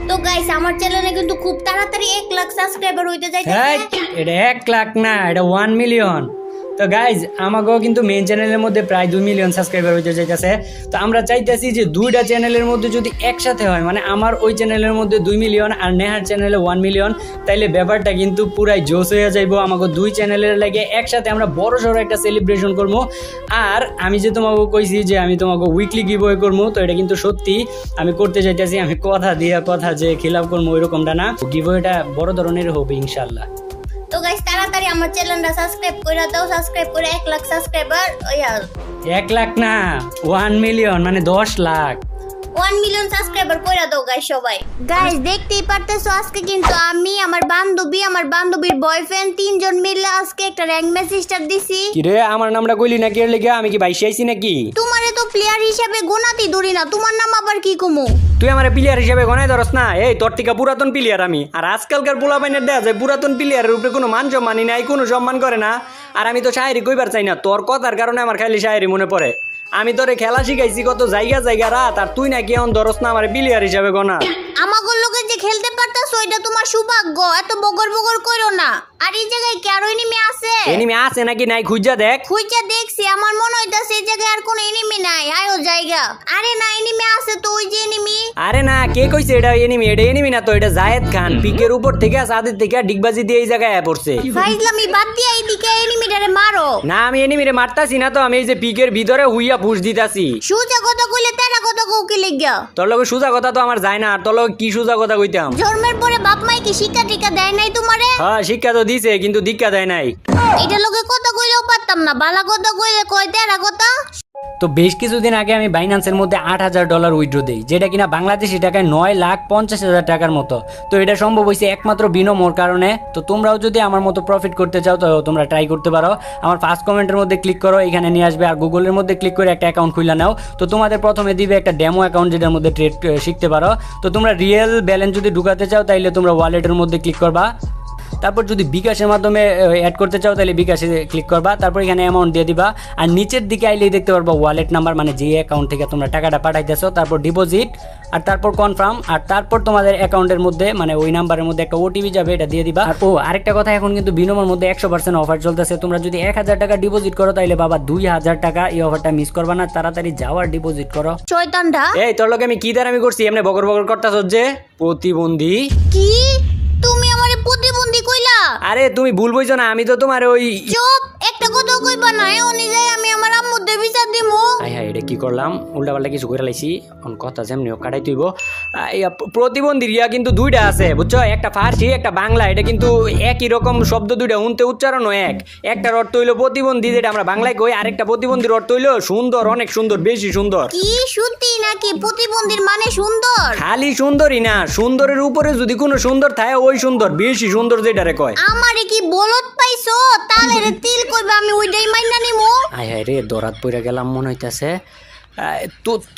তো গাইস আমার চ্যানেলে কিন্তু খুব তাড়াতাড়ি 1 লাখ সাবস্ক্রাইবার হইতে যাইতেছে। এটা 1 লাখ না, এটা 1 মিলিয়ন। তো গাইজ আমাকেও কিন্তু মেইন চ্যানেলের মধ্যে প্রায় 2 মিলিয়ন সাবস্ক্রাইবার হইতে যাইতেছে। তো আমরা চাইতেছি যে দুইটা চ্যানেলের মধ্যে যদি একসাথে হয়, মানে আমার ওই চ্যানেলের মধ্যে 2 মিলিয়ন আর নেহার চ্যানেলে 1 মিলিয়ন, তাইলে ব্যাপারটা কিন্তু পুরাই জোশ হয়ে যাইবো। আমাকে দুই চ্যানেলের লাগে একসাথে আমরা বড় সড়ো একটা সেলিব্রেশন করবো। আর আমি যে তোমাকে কইছি যে আমি তোমাকে উইকলি গিভওয়ে করবো, তো এটা কিন্তু সত্যি আমি করতে চাইতেছি। আমি কথা দিয়ে কথা যে খিলাফ করবো ওইরকমটা না, গিভওয়েটা বড় ধরনের হবে ইনশাল্লাহ। তো গাইস তাড়াতাড়ি আমার চ্যানেলটা সাবস্ক্রাইব করে দাও, সাবস্ক্রাইব করে 1 লাখ সাবস্ক্রাইবার 1 লাখ না, 1 মিলিয়ন মানে 10 লাখ 1 মিলিয়ন সাবস্ক্রাইবার করে দাও গাইস সবাই। গাইস দেখতেই পারতেছো আজকে কিন্তু আমি, আমার বান্ধবী, আমার বান্ধবীর বয়ফ্রেন্ড তিনজন মিলে আজকে একটা র‍্যাঙ্ক ম্যাচ স্টার্ট দিছি। কি রে আমার নামটা কইলি না, কি এর লাগা? আমি কি বাইশে আইছি নাকি? তোমারে তো প্লেয়ার হিসেবে গোনাতি ধরি না, তোমার নাম আবার কি কমু? তুই আমার প্লেয়ার হিসেবে গনাই ধরস না? এই তোর থেকে পুরাতন প্লেয়ার আমি। আর আজকালকার পোলাপাইনের দেয়া যায় পুরাতন প্লেয়ারের উপরে কোনো মান সম্মানই নাই, কোনো সম্মান করে না। আর আমি তো শায়েরি কইবার চাই না, তোর কথার কারণে আমার খালি শায়েরি মনে পড়ে। আমি তোরে খেলা শিখাইছি কত জায়গা জায়গা রাত, আর তুই নাকি এখন ধরস না আমার প্লেয়ার হিসেবে গনা। আমাগো লোকে যে খেলতে পারতাছো এটা তোমার সৌভাগ্য, এত বগর বগর কইরো না। আর এই জায়গায় কি আর এনিমি আছে? এনিমি আছে নাকি নাই খুঁজা দেখ। খুঁজা দেখছি, আমার মনে হইতাছে এই জায়গায় আর কোনো এনিমি নাই। আয়ো জায়গা। আরে না, এনিমি আছে তো, ওই যে এনিমি। আরে না, কে কইছে এটা এনিমি? এটা এনিমি না তো, এটা জায়েদ খান পিকের উপর থেকে ছাদের থেকে ডিগবাজি দিয়ে এই জায়গায় পড়ছে। ফাইজলামি বাদ দিয়া এইদিকে এনিমিটারে মারো। না আমি এনিমিরে মারতাছি না তো, আমি এই যে পিকের ভিতরে হুইয়া পুশ দিতাছি। সুজা কথা কইলে তেরা কথা কউকে লাগিয়া। তোর লগে সুজা কথা তো আমার যায় না, আর তোর লগে কি সুজা কথা কইতাম? জন্মের পরে বাপ মাই কি শিক্ষা টিকা দেয় নাই তোমারে? হ্যাঁ শিক্ষা তো দিছে, কিন্তু দীক্ষা দেয় নাই। এটা লোকে কথা কইলেও পারতাম না, বালা কথা কইলে কয় তেরা কথা। তো বেশ কিছুদিন আগে আমি বাইন্যান্সের মধ্যে $8,000 উইথড্র দেই, যেটা কিনা বাংলাদেশি টাকায় 9,50,000 টাকার মতো। তো এটা সম্ভব হয়েছে একমাত্র বিনমোর কারণে। তো তোমরাও যদি আমার মতো প্রফিট করতে চাও তো তোমরা ট্রাই করতে পারো। আমার ফার্স্ট কমেন্টের মধ্যে ক্লিক করো, এখানে নিয়ে আসবে। আর গুগলের মধ্যে ক্লিক করে একটা অ্যাকাউন্ট খুলে নাও। তো তোমাদের প্রথমে দিবে একটা ডেমো অ্যাকাউন্ট, যেটার মধ্যে ট্রেড শিখতে পারো। তো তোমরা রিয়েল ব্যালেন্স যদি ঢুকাতে চাও তাইলে তোমরা ওয়ালেটের মধ্যে ক্লিক করবা। তারপর যদি বিকাশের মাধ্যমে অ্যাড করতে চাও তাহলে বিকাশে ক্লিক করবা। তারপর এখানে অ্যামাউন্ট দিয়ে দিবা। আর নিচের দিকে আইলেই দেখতে পারবা ওয়ালেট নাম্বার, মানে যে অ্যাকাউন্ট থেকে তোমরা টাকাটা পাঠাইতেছো। তারপর ডিপোজিট, আর তারপর কনফার্ম, আর তারপর তোমাদের অ্যাকাউন্টের মধ্যে মানে ওই নাম্বারের মধ্যে একটা ওটিপি যাবে, এটা দিয়ে দিবা। আর আরেকটা কথা, এখন কিন্তু বিনমোর মধ্যে 100% অফার চলতেছে। তোমরা যদি 1,000 টাকা ডিপোজিট করো তাহলে বাবা 2,000 টাকা। এই অফারটা মিস করবা না, তাড়াতাড়ি যাওয়ার ডিপোজিট করো। শয়তানটা এই তোর লগে আমি কি দাঁড়ামি করছি? এমনি বগর বগর করতাছস যে? প্রতিবন্ধী? কি তুমি আমারে প্রতিবন্ধী কইলা? আরে তুমি ভুল বুঝছো না, আমি তো তোমার ওই চুপ, একটা কথা কইবা না। এ অনুযায়ী আমি আমার আম্মুর দিয়ে বিচার দিমু। হাই হাই, এটা কি করলাম? উল্টাপাল্টা কিছু করে লাইছি। কথা যেমনি কাটাই তুইব। প্রতিবন্ধী রিয়া কিন্তু দুইটা আছে বুঝছো, একটা ফার্সি একটা বাংলা। এটা কিন্তু একই রকম শব্দ, দুইটা উনতে উচ্চারণও এক। একটার অর্থ হইলো প্রতিবন্ধী, যেটা আমরা বাংলায় কই। আরেকটা প্রতিবন্ধীর অর্থ হইলো সুন্দর, অনেক সুন্দর, বেশি সুন্দর। কি সত্যি নাকি প্রতিবন্ধীর মানে সুন্দর? খালি সুন্দরই না, সুন্দরের উপরে যদি কোনো সুন্দর থাকে ওই সুন্দর, বেশি সুন্দর যেটারে কয়। আমারে কি বলত পাইছো? তালের তিল কইবা, আমি ওইটাই মাইনা নিমু। হাই হাই রে, দরাত পইরা গেলাম মনে হইতাছে।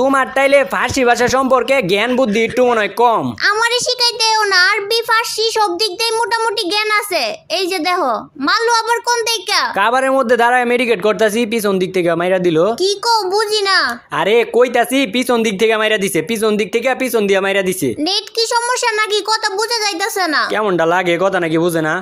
তোমার তাইলে ফার্সি ভাষা সম্পর্কে জ্ঞান বুদ্ধি একটু মনে হয় কম। আমারে শিখাইতেও না, আরবি ফার্সি সব দিক দিয়ে মোটামুটি জ্ঞান আছে। এই যে দেখো মাল্লু আবার কোন দিকে? কাবারের মধ্যে দাঁড়ায় মেডিকেট করতাছি, পিছন দিক থেকে মাইরা দিল। কি কও বুঝি না। আরে কইতাছি পিছন দিক থেকে মাইরা দিছে, পিছন দিক থেকে পিছন দিয়া মাইরা দিছে। নেট কি সমস্যা নাকি? কথা বুঝা যাইতাছে না। কেমনটা লাগে কথা নাকি বুঝে না?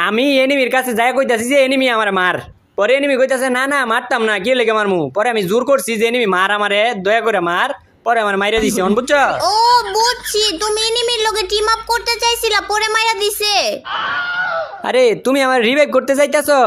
আমি এনিমির কাছে যাই কইতাছি যে এনিমি আমার মার। পরে এনিমি কইতাছে না না মারতাম না, কি লেগে মারমু। পরে আমি জোর করছি যে এনিমি মার, আমারে দয়া করে মার। পরে আমার মাইরা দিছে, অন বুঝছো? ও বুঝছি, তুমি এনিমির লগে টিম আপ করতে চাইছিলা, পরে মাইরা দিছে। আরে তুমি আমার রিভাইভ করতে চাইতাছো?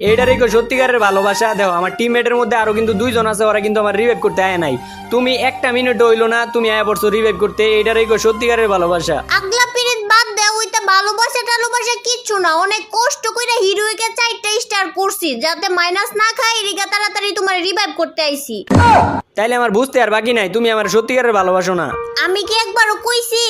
এইটারই সত্যিকারের ভালোবাসা। দেখো আমার টিমমেটের মধ্যে আরো কিন্তু 2 জন আছে, ওরা কিন্তু আমার রিভাইভ করতে আয় নাই। তুমি একটা মিনিট হইলো না, তুমি আয়া পড়ছো রিভাইভ করতে। এইটারই সত্যিকারের ভালোবাসা। আগলা পিরিত বাদ দে, ওইটা ভালোবাসা টালোবাসা কিচ্ছু না। অনেক কষ্ট কইরা হিরোইকে 4টা স্টার করছি, যাতে মাইনাস না খাই। এরিকা তাড়াতাড়ি তোমার রিভাইভ করতে আইছি। তাইলে আমার বুঝতে আর বাকি নাই, তুমি আমার সত্যিকারের ভালোবাসো না। আমি কি একবারও কইছি?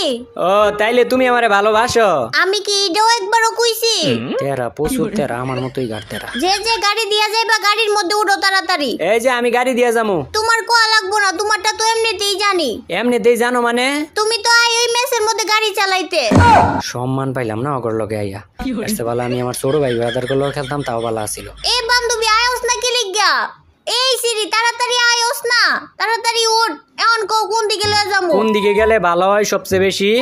ও তাইলে তুমি আমারে ভালোবাসো? আমি কি এটাও একবারও কইছি? তেরা প্রচুর তেরা, আমার মতোই গাড় তেরা। যে যে গাড়ি দিয়া যাইবা গাড়ির মধ্যে উঠো তাড়াতাড়ি। এই যে আমি গাড়ি দিয়ে যাবো। তোমার কোয়া লাগবো না, তোমারটা তো এমনিতেই জানি। এমনিতেই জানো মানে? তুমি তো আই ওই মেসের মধ্যে গাড়ি চালাইতে। সম্মান পাইলাম না অগর লগে আইয়া। আসতে বলা আমি আমার ছোট ভাই ব্রাদার গুলো খেলতাম, তাও ভালো আছিল। এ বান্ধবী আয়োস না কি লিগা? এই সিরি তাড়াতাড়ি আয়োস না, তাড়াতাড়ি উঠ। এখন কোন দিকে লয়ে যাবো? কোন দিকে গেলে ভালো হয় সবচেয়ে বেশি?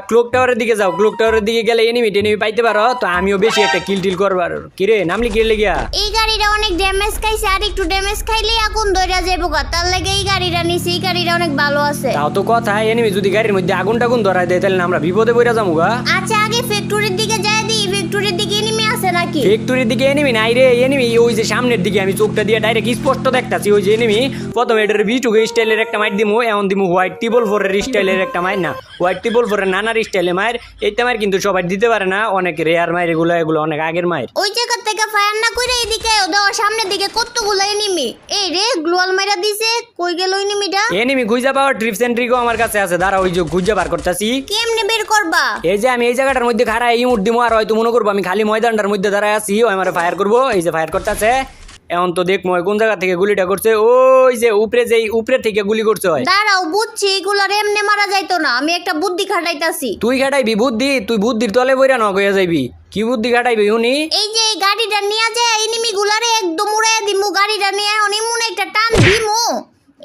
ক্লক টাওয়ারের দিকে যাও। ক্লক টাওয়ারের দিকে গেলে এনিমি পাইতে পারো, তো আমিও বেশি একটা কিল টিল করবার। কিরে নামলি কি লেগিয়া? এই গাড়িটা অনেক ড্যামেজ খাইছে, আর একটু ড্যামেজ খাইলে আগুন ধরে যাবো গা, তার লাগে এই গাড়িটা নিছি। এই গাড়িটা অনেক ভালো আছে। তাও তো কথা, এনিমি যদি গাড়ির মধ্যে আগুন টাগুন ধরায় দেয় তাহলে আমরা বিপদে পড়ে যাবো গা। আচ্ছা আগে ফ্যাক্টরির দিকে যাই দিই, ফ্যাক্টরির দিকে এনিমি আছে নাকি? ফ্যাক্টরির দিকে এনিমি নাই রে, এনিমি ওই যে সামনের দিকে আমি চোখটা দিয়ে ডাইরেক্ট স্পষ্ট দেখতাছি ওই যে এনিমি। প্রথম এটার বিটুকে স্টাইলের একটা মাইর দিমু, এখন দিমু হোয়াইট টিবল ফোরের স্টাইলের একটা মাইর, না হোয়াইট টিবল ফোরের নানার স্টাইলে মায়ের। এইটা মায়ের কিন্তু সবাই দিতে পারে না, অনেক রেয়ার মায়ের এগুলো, এগুলো অনেক আগের মায়ের। ওই জায়গা থেকে ফায়ার না কইরা এদিকে দাও, সামনের দিকে কতগুলো এনিমি। এই রে গ্লোয়াল মাইরা দিছে, কই গেল এনিমিটা? এনিমি খুঁজা পাওয়ার ট্রিপস এন্ড ট্রিকও আমার কাছে আছে, দাঁড়া ওই যে খুঁজা বার করতেছি। কেমনে বের করবা? এই যে আমি এই জায়গাটার মধ্যে খাড়াই ইমুট দিমু, আর হয়তো মনে করবো আমি খালি ময়দানটার মধ্যে দাঁড়ায় আছি, ও আমার ফায়ার করবো। এই যে ফায়ার করতেছে, এখন তো দেখবো কোন জায়গা থেকে গুলিটা করছে। ওই যে উপরে, যে উপরে থেকে গুলি করছে হয়। দাঁড়াও বুঝছি, এগুলার এমনি মারা যাইতো না, আমি একটা বুদ্ধি খাটাইতাছি। তুই খাটাইবি বুদ্ধি? তুই বুদ্ধির তলে বইরা নক হয়ে যাইবি। কি বুদ্ধি খাটাইবি উনি? এই যে এই গাড়িটা নিয়ে যায় এনিমি গুলারে একদম উড়াইয়া দিমু, গাড়িটা নিয়ে অনেমন একটা টান দিমু।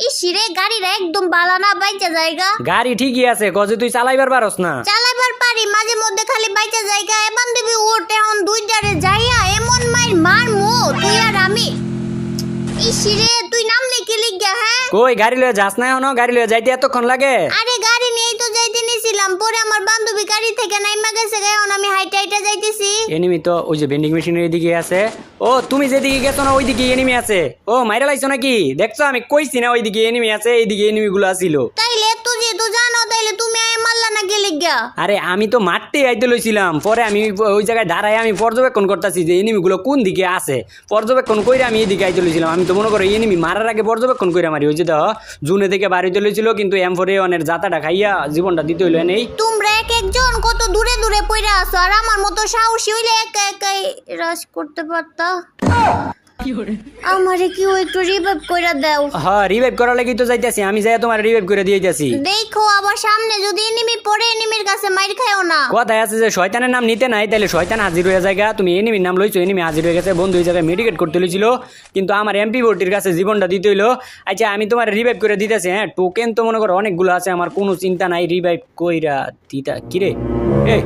ইসিরে গাড়িটা একদম বালানা বাইচা জায়গা। গাড়ি ঠিকই আছে, কজে তুই চালাইবার পারস না? চালাইবার পারি, মাঝে মধ্যে খালি বাইচা জায়গা। এমন দিবি ওট, এখন দুই জারে যাইয়া এমন মাইর মারমু তুই আর আমি। ইসিরে তুই নামলি কি লিগা? হ্যাঁ কই গাড়ি লয়ে যাস না এখনো? গাড়ি লয়ে যাইতে এতক্ষণ লাগে? আরে গাড়ি নিয়েই তো যাইতে নিছিলাম, পরে আমার বান্ধবী গাড়ি থেকে নাইমা গেছে, এখন আমি হাইটা হাইটা যাইতেছি। এনিমি তো ওই যে ভেন্ডিং মেশিনের দিকে আছে। ও তুমি যেদিকে গেছো না ওইদিকে এনিমি আছে। ও মাইরা লাইছো নাকি? দেখছো আমি কইছি না ওইদিকে এনিমি আছে, এইদিকে এনিমি গুলো আছিল। তাইলে তুই যেহেতু জানো, তাইলে তুমি আয় মারলা না কে লিগা? আরে আমি তো মারতে আইতে লইছিলাম, পরে আমি ওই জায়গায় দাঁড়ায় আমি পর্যবেক্ষণ করতেছি যে এনিমি গুলো কোন দিকে আছে। পর্যবেক্ষণ কইরা আমি এদিকে আইতে লইছিলাম। আমি তো মনে করো এনিমি মারার আগে পর্যবেক্ষণ কইরা মারি। ওই যে দাও জুনে থেকে বাড়িতে লইছিল, কিন্তু M4 অনের জাতাটা খাইয়া জীবনটা দিতে হইলো। নেই তোমরা এক একজন কত দূরে দূরে পড়ে আসো, আর আমার মতো সাহসী হইলে একা একাই রাশ করতে পারতা। আমারে কি একটু রিভাইভ কইরা দাও? হ্যাঁ রিভাইভ করার লাগি তো যাইতাছি আমি, যাই তোমার রিভাইভ করে দিয়ে যাচ্ছি। দেখো আবার সামনে যদি এনিমি পড়ে, এনিমির কাছে মাইর খায়ও না। কথায় আছে যে শয়তানের নাম নিতে নাই, তাহলে শয়তান হাজির হয়ে জায়গা। তুমি এনিমির নাম লইছো, এনিমি হাজির হয়ে গেছে। বন্ধু এই জায়গায় মেডিকেট করতে লইছিল, কিন্তু আমার MP40 কাছে জীবনটা দিতে হইলো। আচ্ছা আমি তোমার রিভাইভ করে দিতেছি। হ্যাঁ টোকেন তো মনে করো অনেকগুলো আছে, আমার কোনো চিন্তা নাই। রিভাইভ কইরা দিতা কিরে? এই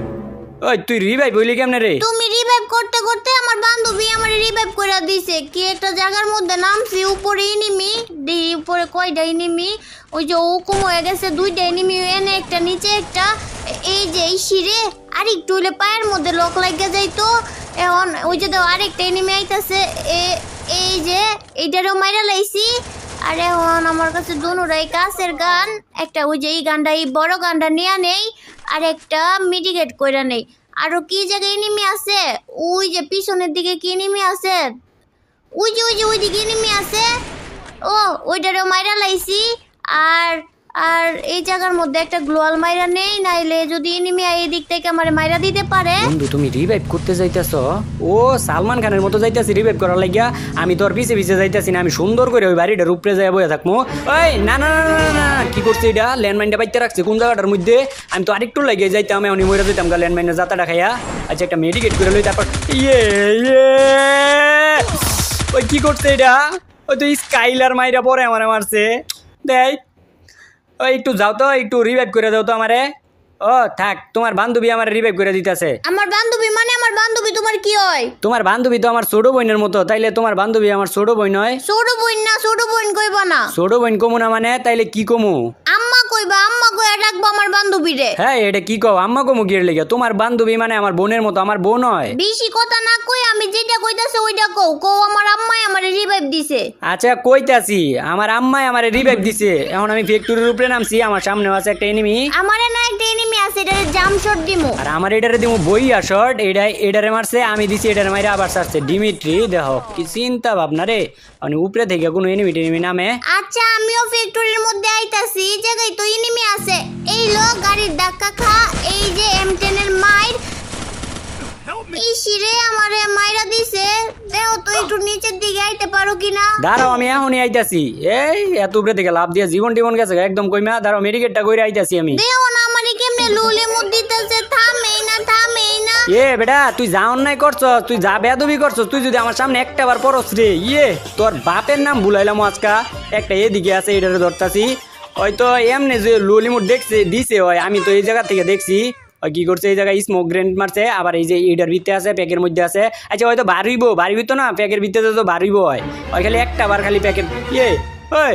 ওই তুই রিভাইভ হইলি কেমনে রে? তুমি রিভাইভ করতে করতে আমার বান্ধবী আমার রিভাইভ করে দিছে। কি একটা জায়গার মধ্যে নামছি, উপরে এনিমি, উপরে কয়টা এনিমি, ওই যে হুকুম হয়ে গেছে দুইটা এনিমি, এনে একটা নিচে একটা। এই যে এই শিরে আরেকটু হইলে পায়ের মধ্যে লক লাগিয়া যাইতো। এখন ওই যে দাও আরেকটা এনিমি আইতাছে। এই যে এইটারও মাইরা লাইছি। আর এখন আমার কাছে দুনোরাই কাছের গান, একটা ওই যে এই গানটা, এই বড় গানটা নিয়ে নেই, আর একটা মিডিকেট কইরা নেই। আরো কি জায়গায় এনিমি আছে? ওই যে পিছনের দিকে কি এনিমি আছে? ওই যে ওইদিকে এনিমি আছে। ও ওইটারও মাইরা লাইছি। আর আর এই জায়গার মধ্যে একটা গ্লোয়াল মাইরা নেই, নাইলে যদি এনিমি এই দিক থেকে আমার মাইরা দিতে পারে। বন্ধু তুমি রিভাইভ করতে যাইতাছ? ও সালমান খানের মতো যাইতাছি রিভাইভ করার লাগিয়া। আমি তোর পিছে পিছে যাইতাছি না, আমি সুন্দর করে ওই বাড়িটার উপরে যাই বয়ে থাকবো। ওই না না না না না, কি করছে এটা? ল্যান্ডমাইনটা বাইতে রাখছে কোন জায়গাটার মধ্যে? আমি তো আরেকটু লাগিয়ে যাইতাম, আমি মরে যাইতাম গা ল্যান্ডমাইনের জাতাটা খাইয়া। আচ্ছা একটা মেডিকেট করে লই, তারপর ইয়ে ওই কি করছে এটা? ওই তো স্কাইলার মাইরা পরে আমারে মারছে। দেখ ওই একটু যাও তো, একটু রিভাইভ করে দাও তো আমারে। ও থাক, তোমার বান্ধবী আমার রিভাইভ করে দিতেছে। আমার বান্ধবী মানে আমার বান্ধবী তোমার কি হয়? তোমার বান্ধবী তো আমার ছোট বোনের মতো, তাইলে তোমার বান্ধবী আমার ছোট বোন নয়? ছোট বোন না, ছোট বোন কইবা না। ছোট বোন কমু না মানে? তাইলে কি কমু? আম্মা কইবা, আম্মা কইয়া ডাকবো আমার বান্ধবীরে। হ্যাঁ এটা কি কও? আম্মা কমু গিয়ে লেগে? তোমার বান্ধবী মানে আমার বোনের মতো, আমার বোন হয়। বেশি কথা না কই, আমি যেটা কইতাছে ওইটা কও। কও আমার আম্মাই আমারে রিভাইভ দিছে। আচ্ছা কইতাছি, আমার আম্মাই আমারে রিভাইভ দিছে। এখন আমি ফ্যাক্টরির উপরে নামছি, আমার সামনে আছে একটা এনিমি। আমারে না একটা এনিমি আছে, এটারে জাম শট দিমু। আর আমার এটারে দিমু বইয়া শট। এটারে মারছে, আমি দিছি এটারে মাইরা আবার সারছে। ডিমিট্রি দেখো কি চিন্তা ভাবনা রে, মানে উপরে থেকে কোনো এনিমি টেনিমি নামে। আচ্ছা আমিও ফ্যাক্টরির মধ্যে আইতাছি, এই জায়গায় তো এনিমি আছে। এই লোক গাড়ির ধাক্কা খা, এই যে M10 এর মাইর। এই শিরে আমারে মাইরা দিছে। দেও তো একটু নিচের দিকে আইতে পারো কিনা? দাঁড়াও আমি এখনই আইতাছি। এই এত উপরে থেকে লাভ দিয়ে জীবন টিবন গেছে একদম কইমা। দাঁড়াও মেডিকেটটা কইরা আইতাছি আমি। দেও না আমারে কেমনে লুলে মুদ দিতেছে, থামেই না থামেই না। এ বেটা তুই যা অন্যায় করছ, তুই যা বেয়াদবি করছ, তুই যদি আমার সামনে একটা বার পরস রে, তোর বাপের নাম ভুলাইলাম আজকা। একটা এদিকে আছে, এটারে ধরতাছি। হয়তো এমনি যে ললিমুট দেখছে দিছে হয়, আমি তো এই জায়গা থেকে দেখছি। ওই কি করছে, এই জায়গায় স্মোক গ্রেনেড মারছে, আবার এই যে এটার ভিতরে আছে, প্যাকের মধ্যে আছে। আচ্ছা হয়তো বাড়িব তো না, প্যাকের ভিতরে তো বাড়িব হয়। ওই খালি একটা বার খালি প্যাকেট ওই